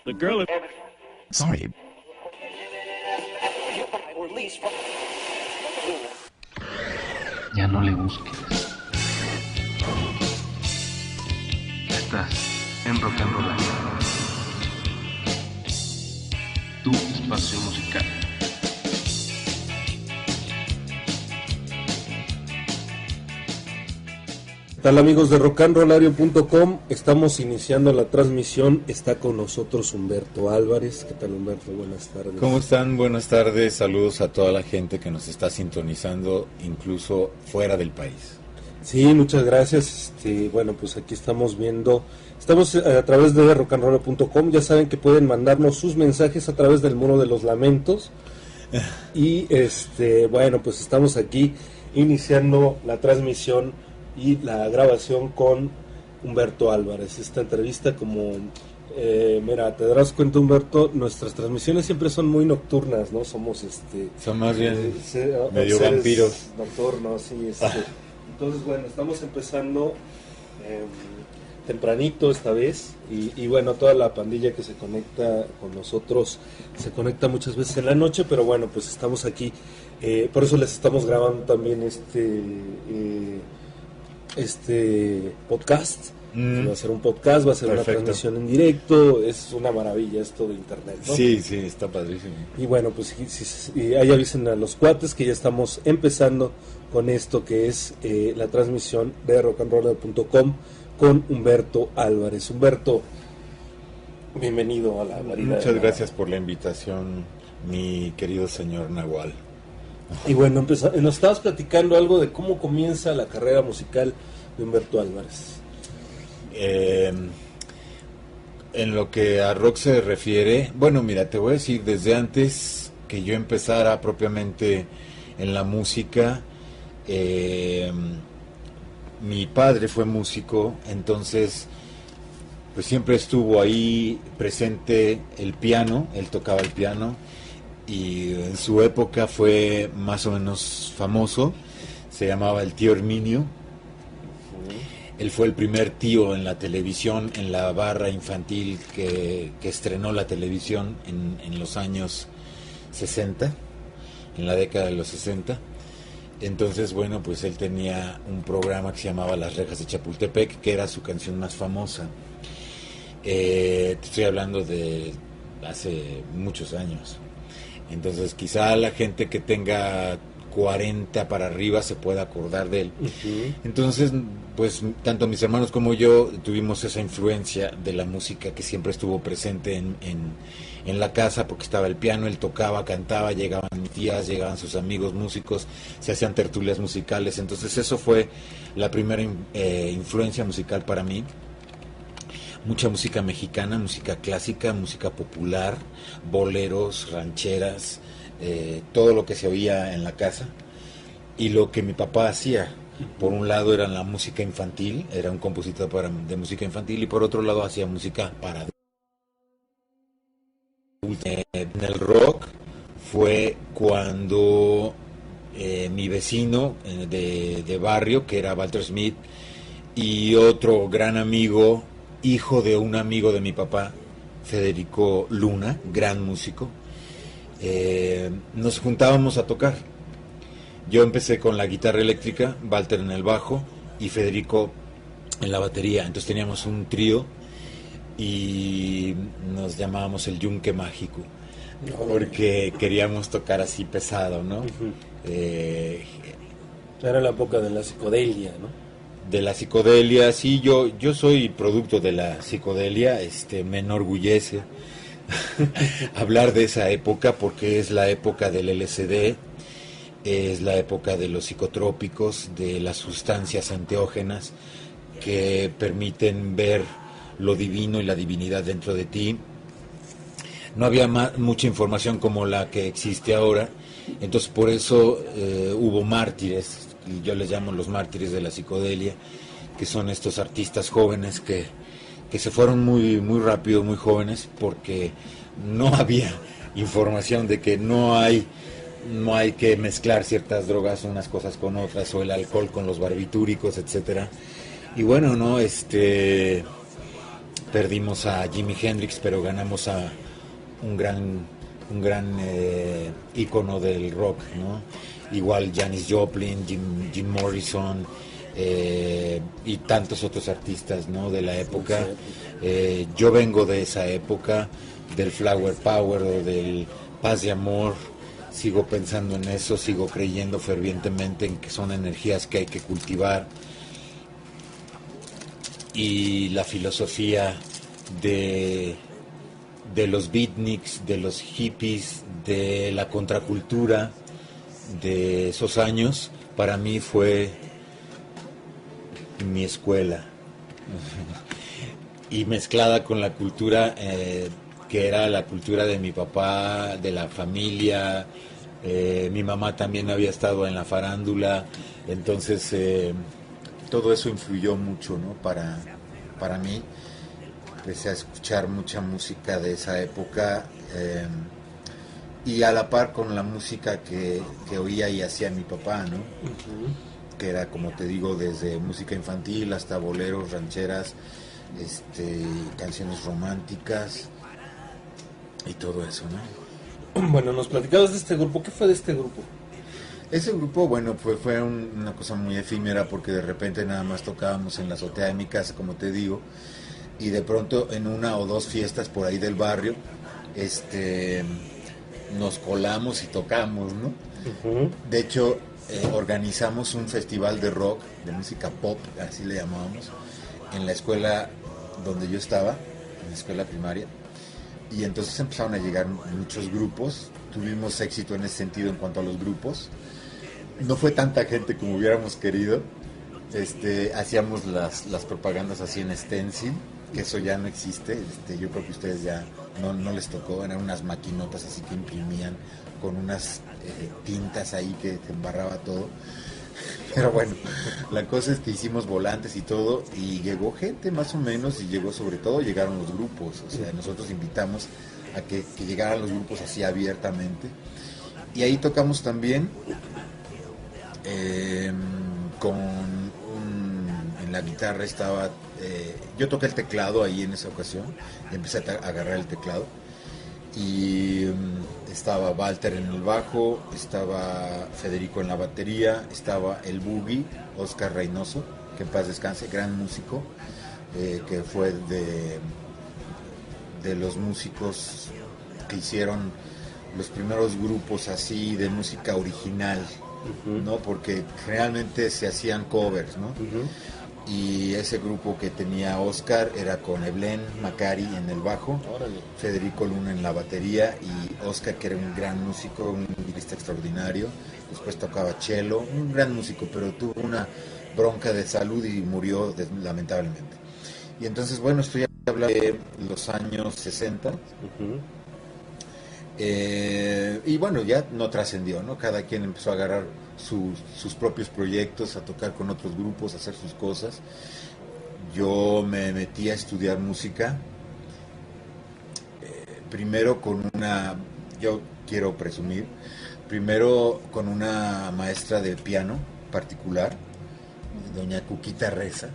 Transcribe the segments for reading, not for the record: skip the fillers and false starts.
The girl. Sorry. Ya no le busques. Estás en Rock and Roll, tu espacio musical. ¿Qué tal, amigos de rockandrollario.com? Estamos iniciando la transmisión. Está con nosotros Humberto Álvarez. ¿Qué tal, Humberto? Buenas tardes. ¿Cómo están? Buenas tardes. Saludos a toda la gente que nos está sintonizando, incluso fuera del país. Sí, muchas gracias. Bueno, pues aquí estamos viendo. Estamos a través de rockandrollario.com. Ya saben que pueden mandarnos sus mensajes a través del Muro de los Lamentos. Y bueno, pues estamos aquí iniciando la transmisión y la grabación con Humberto Álvarez. Esta entrevista, como mira, te darás cuenta, Humberto, nuestras transmisiones siempre son muy nocturnas, ¿no? Somos son más bien medio vampiros nocturnos, sí. Entonces, bueno, estamos empezando tempranito esta vez y bueno, toda la pandilla que se conecta con nosotros se conecta muchas veces en la noche, pero bueno, pues estamos aquí, por eso les estamos grabando también este podcast. Va a ser un podcast, va a ser Perfecto. Una transmisión en directo. Es una maravilla esto de internet, ¿no? Sí, está padrísimo. Y bueno, pues ahí avisen a los cuates que ya estamos empezando con esto que es la transmisión de rockandroller.com con Humberto Álvarez. Humberto, bienvenido a la variedad. Muchas gracias por la invitación, mi querido señor Nahual. Y bueno, nos estabas platicando algo de cómo comienza la carrera musical de Humberto Álvarez. En lo que a rock se refiere, bueno, mira, te voy a decir, desde antes que yo empezara propiamente en la música, mi padre fue músico, entonces pues siempre estuvo ahí presente el piano, él tocaba el piano y en su época fue más o menos famoso, se llamaba el tío Herminio. Él fue el primer tío en la televisión, en la barra infantil que estrenó la televisión en los años 60, en la década de los 60. Entonces, bueno, pues él tenía un programa que se llamaba Las Rejas de Chapultepec, que era su canción más famosa. Te estoy hablando de hace muchos años. Entonces, quizá la gente que tenga 40 para arriba se pueda acordar de él. Uh-huh. Entonces, pues tanto mis hermanos como yo tuvimos esa influencia de la música que siempre estuvo presente en la casa, porque estaba el piano, él tocaba, cantaba, llegaban mis tías, llegaban sus amigos músicos, se hacían tertulias musicales. Entonces eso fue la primera influencia musical para mí. Mucha música mexicana, música clásica, música popular, boleros, rancheras, todo lo que se oía en la casa. Y lo que mi papá hacía, por un lado era la música infantil, era un compositor de música infantil, y por otro lado hacía música para adultos. En el rock fue cuando mi vecino de barrio, que era Walter Smith, y otro gran amigo, hijo de un amigo de mi papá, Federico Luna, gran músico, nos juntábamos a tocar. Yo empecé con la guitarra eléctrica, Walter en el bajo y Federico en la batería. Entonces teníamos un trío y nos llamábamos el Yunque Mágico, porque queríamos tocar así pesado, ¿no? Uh-huh. Era la época de la psicodelia, ¿no? De la psicodelia, sí, yo soy producto de la psicodelia, me enorgullece hablar de esa época, porque es la época del LSD, es la época de los psicotrópicos, de las sustancias enteógenas que permiten ver lo divino y la divinidad dentro de ti. No había mucha información como la que existe ahora, entonces por eso hubo mártires, y yo les llamo los mártires de la psicodelia, que son estos artistas jóvenes que se fueron muy, muy rápido, muy jóvenes, porque no había información de que no hay que mezclar ciertas drogas, unas cosas con otras, o el alcohol con los barbitúricos, etcétera. Y bueno, no, perdimos a Jimi Hendrix, pero ganamos a un gran ícono del rock, ¿no? Igual Janis Joplin, Jim Morrison, y tantos otros artistas, ¿no?, de la época. Yo vengo de esa época, del Flower Power o del Paz y Amor. Sigo pensando en eso, sigo creyendo fervientemente en que son energías que hay que cultivar. Y la filosofía de los beatniks, de los hippies, de la contracultura de esos años, para mí fue mi escuela. Y mezclada con la cultura que era la cultura de mi papá, de la familia. Mi mamá también había estado en la farándula, entonces todo eso influyó mucho, ¿no? Para mí. Empecé a escuchar mucha música de esa época, y a la par con la música que oía y hacía mi papá, ¿no? Que era, como te digo, desde música infantil hasta boleros, rancheras, canciones románticas y todo eso, ¿no? Bueno, nos platicabas de este grupo. ¿Qué fue de este grupo? Ese grupo, bueno, fue una cosa muy efímera, porque de repente nada más tocábamos en la azotea de mi casa, como te digo, y de pronto en una o dos fiestas por ahí del barrio, nos colamos y tocamos, ¿no? De hecho, organizamos un festival de rock, de música pop, así le llamábamos, en la escuela donde yo estaba, en la escuela primaria, y entonces empezaron a llegar muchos grupos. Tuvimos éxito en ese sentido en cuanto a los grupos. No fue tanta gente como hubiéramos querido. Hacíamos las propagandas así en stencil, que eso ya no existe. Yo creo que ustedes ya no les tocó. Eran unas maquinotas así que imprimían con unas tintas ahí que embarraba todo. Pero bueno, la cosa es que hicimos volantes y todo, y llegó gente más o menos, y llegaron los grupos. O sea, nosotros invitamos a que llegaran los grupos así abiertamente, y ahí tocamos también en la guitarra estaba, yo toqué el teclado ahí en esa ocasión, y empecé a agarrar el teclado, y estaba Walter en el bajo, estaba Federico en la batería, estaba el Boogie, Oscar Reynoso, que en paz descanse, gran músico, que fue de los músicos que hicieron los primeros grupos así de música original, ¿no? Porque realmente se hacían covers, ¿no? Y ese grupo que tenía Oscar era con Eblén Macari en el bajo, Federico Luna en la batería, y Oscar, que era un gran músico, un guitarrista extraordinario. Después tocaba cello, un gran músico, pero tuvo una bronca de salud y murió lamentablemente. Y entonces, bueno, estoy hablando de los años 60. Y bueno, ya no trascendió, ¿no? Cada quien empezó a agarrar sus propios proyectos, a tocar con otros grupos, a hacer sus cosas. Yo me metí a estudiar música, primero yo quiero presumir, primero con una maestra de piano particular, doña Cuquita Reza,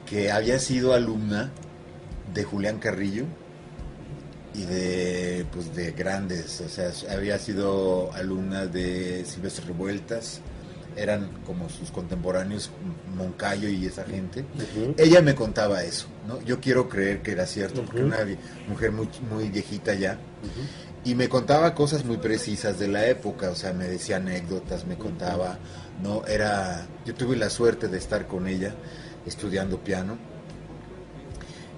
que había sido alumna de Julián Carrillo y de grandes, o sea, había sido alumna de Silvestre Revueltas, eran como sus contemporáneos, Moncayo y esa gente. Ella me contaba eso, ¿no? Yo quiero creer que era cierto, porque una mujer muy, muy viejita ya, y me contaba cosas muy precisas de la época, o sea, me decía anécdotas, me contaba, ¿no? Yo tuve la suerte de estar con ella estudiando piano.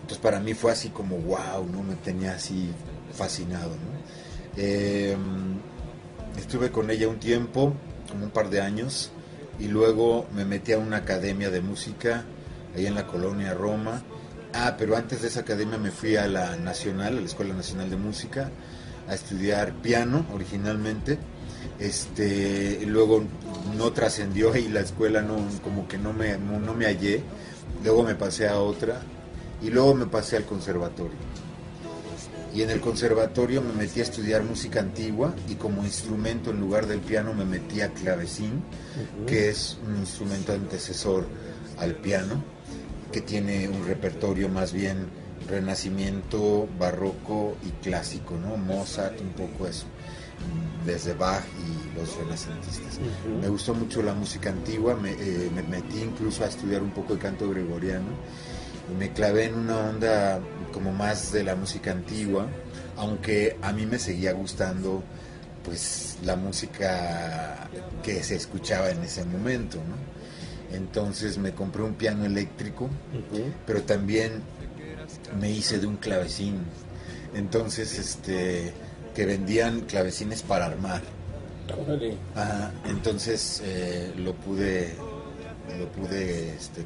Entonces para mí fue así como wow, ¿no? Me tenía así fascinado, ¿no? Estuve con ella un tiempo, como un par de años, y luego me metí a una academia de música ahí en la colonia Roma. Pero antes de esa academia me fui a la Nacional, a la Escuela Nacional de Música, a estudiar piano originalmente. Luego no trascendió y la escuela como que no me hallé. Luego me pasé a otra, y luego me pasé al conservatorio. Y en el conservatorio me metí a estudiar música antigua, y como instrumento en lugar del piano me metí a clavecín, que es un instrumento antecesor al piano. que tiene un repertorio más bien renacimiento, barroco y clásico, ¿no? Mozart, un poco eso, desde Bach y los renacentistas. Me gustó mucho la música antigua, me metí incluso a estudiar un poco de canto gregoriano y me clavé en una onda como más de la música antigua, aunque a mí me seguía gustando pues la música que se escuchaba en ese momento, ¿no? Entonces me compré un piano eléctrico, pero también me hice de un clavecín. Entonces, que vendían clavecines para armar. Ajá, entonces lo pude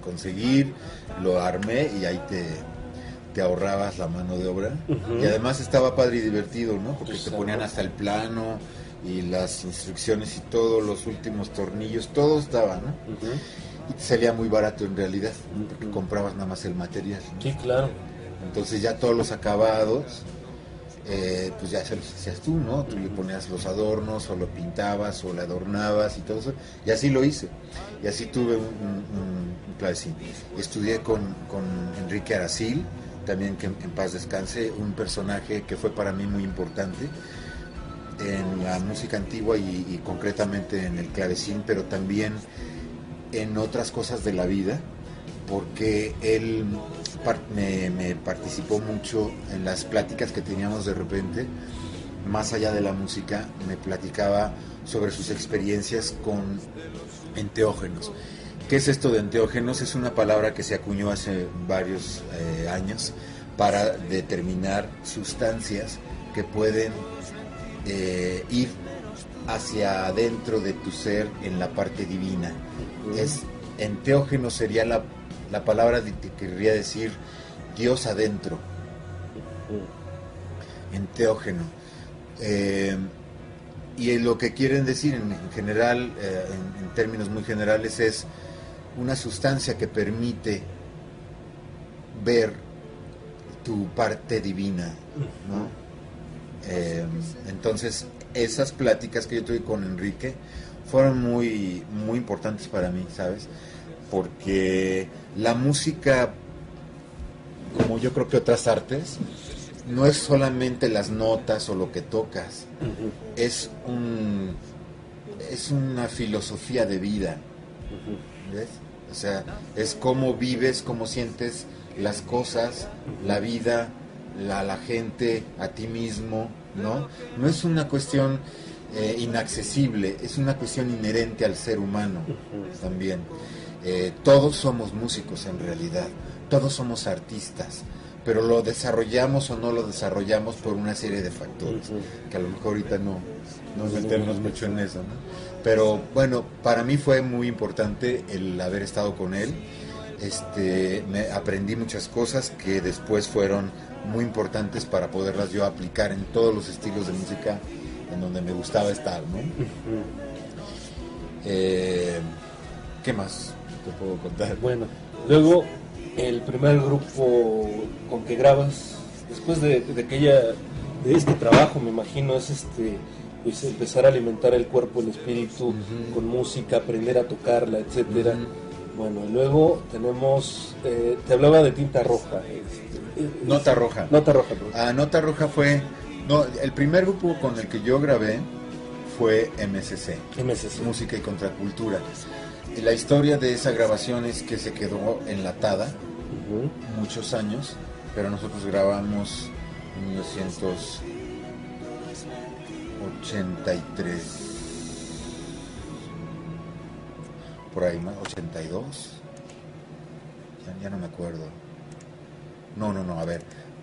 conseguir, lo armé y ahí te ahorrabas la mano de obra. Y además estaba padre y divertido, ¿no? Porque te ponían hasta el plano y las instrucciones y todos los últimos tornillos, todo estaba, ¿no? Y te salía muy barato en realidad, porque comprabas nada más el material, ¿no? Sí, claro. Entonces ya todos los acabados, pues ya se los hacías tú, ¿no? Tú le ponías los adornos, o lo pintabas, o le adornabas y todo eso. Y así lo hice. Y así tuve un clavecín. Estudié con Enrique Aracil, también que en paz descanse, un personaje que fue para mí muy importante en la música antigua y concretamente en el clavecín, pero también en otras cosas de la vida, porque él me participó mucho en las pláticas que teníamos de repente, más allá de la música, me platicaba sobre sus experiencias con enteógenos. ¿Qué es esto de enteógenos? Es una palabra que se acuñó hace varios años para determinar sustancias que pueden ir hacia adentro de tu ser en la parte divina. Enteógeno sería la palabra que querría decir Dios adentro. Enteógeno. Y lo que quieren decir en general, en términos muy generales, es una sustancia que permite ver tu parte divina, ¿no? Entonces, esas pláticas que yo tuve con Enrique fueron muy, muy importantes para mí, ¿sabes? Porque la música, como yo creo que otras artes, no es solamente las notas o lo que tocas, es una filosofía de vida, ¿ves? O sea, es cómo vives, cómo sientes las cosas, la vida, la gente, a ti mismo, ¿no? No es una cuestión inaccesible, es una cuestión inherente al ser humano también. Todos somos músicos en realidad, todos somos artistas, pero lo desarrollamos o no lo desarrollamos por una serie de factores, que a lo mejor ahorita no nos metemos mucho en eso, ¿no? Pero bueno, para mí fue muy importante el haber estado con él. Me aprendí muchas cosas que después fueron muy importantes para poderlas yo aplicar en todos los estilos de música en donde me gustaba estar, ¿no? ¿Qué más te puedo contar? Bueno, luego el primer grupo con que grabas, después de este trabajo, me imagino, es pues empezar a alimentar el cuerpo, el espíritu con música, aprender a tocarla, etcétera. Bueno, y luego tenemos, te hablaba de Tinta Roja. Nota Roja. Nota Roja, perdón. Nota Roja fue, no, el primer grupo con el que yo grabé fue MSC, Música y Contracultura. Y la historia de esa grabación es que se quedó enlatada muchos años, pero nosotros grabamos en 1983, por ahí, ¿no? 82, ya no me acuerdo. No, a ver,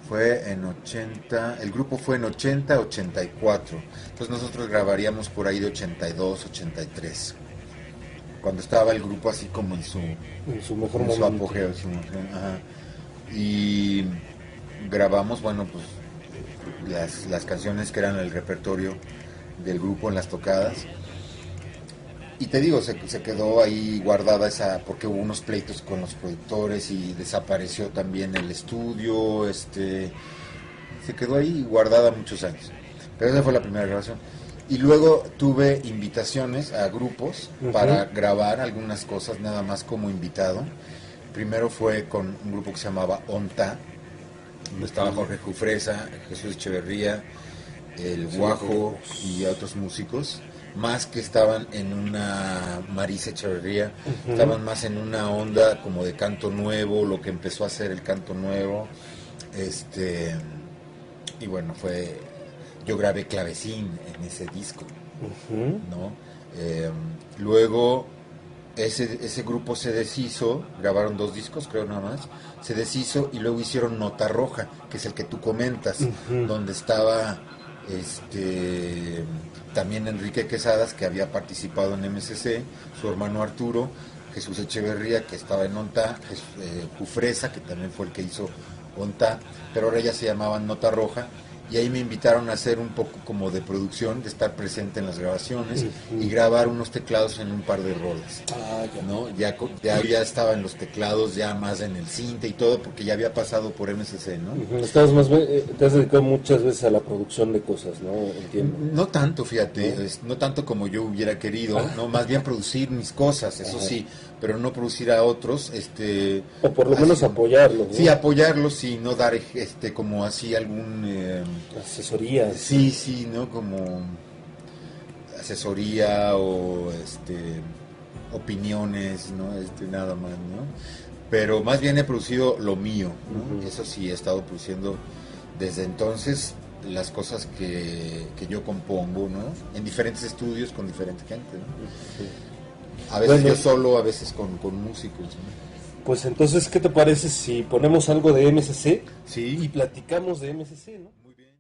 fue en 80, el grupo fue en 80, 84, entonces nosotros grabaríamos por ahí de 82, 83, cuando estaba el grupo así como en su mejor en su momento. apogeo, ajá. Y grabamos, bueno, pues las canciones que eran el repertorio del grupo en las tocadas. Y te digo, se quedó ahí guardada porque hubo unos pleitos con los productores y desapareció también el estudio, se quedó ahí guardada muchos años. Pero esa fue la primera grabación. Y luego tuve invitaciones a grupos para grabar algunas cosas nada más como invitado. Primero fue con un grupo que se llamaba ONTA, donde estaba Jorge Jufresa, Jesús Echeverría, el Guajo y otros músicos, más que estaban en una Marisa Echeverría, estaban más en una onda como de canto nuevo, lo que empezó a hacer el canto nuevo, y bueno, yo grabé clavecín en ese disco, ¿no? Luego ese grupo se deshizo, grabaron 2 discos, creo nada más, se deshizo y luego hicieron Nota Roja, que es el que tú comentas, donde estaba también Enrique Quesadas, que había participado en MSC, su hermano Arturo, Jesús Echeverría, que estaba en ONTA, Jufresa, que también fue el que hizo ONTA, pero ahora ya se llamaban Nota Roja, y ahí me invitaron a hacer un poco como de producción, de estar presente en las grabaciones y grabar unos teclados en un par de rolas, ¿no? Ya estaba en los teclados, ya más en el cinte y todo, porque ya había pasado por MSC, ¿no? Te has dedicado muchas veces a la producción de cosas, ¿no? Entiendo. No tanto, fíjate, no tanto como yo hubiera querido, no, más bien producir mis cosas, eso sí, pero no producir a otros, o por lo menos apoyarlos, ¿no? Sí, apoyarlos y no dar como así algún asesoría. Sí, ¿no? Como asesoría o opiniones, ¿no? Nada más, ¿no? Pero más bien he producido lo mío, ¿no? Eso sí, he estado produciendo desde entonces las cosas que yo compongo, ¿no? En diferentes estudios con diferente gente, ¿no? A veces yo solo, a veces con músicos, ¿no? Pues entonces, ¿qué te parece si ponemos algo de MSC? Sí. Y platicamos de MSC, ¿no? Muy bien.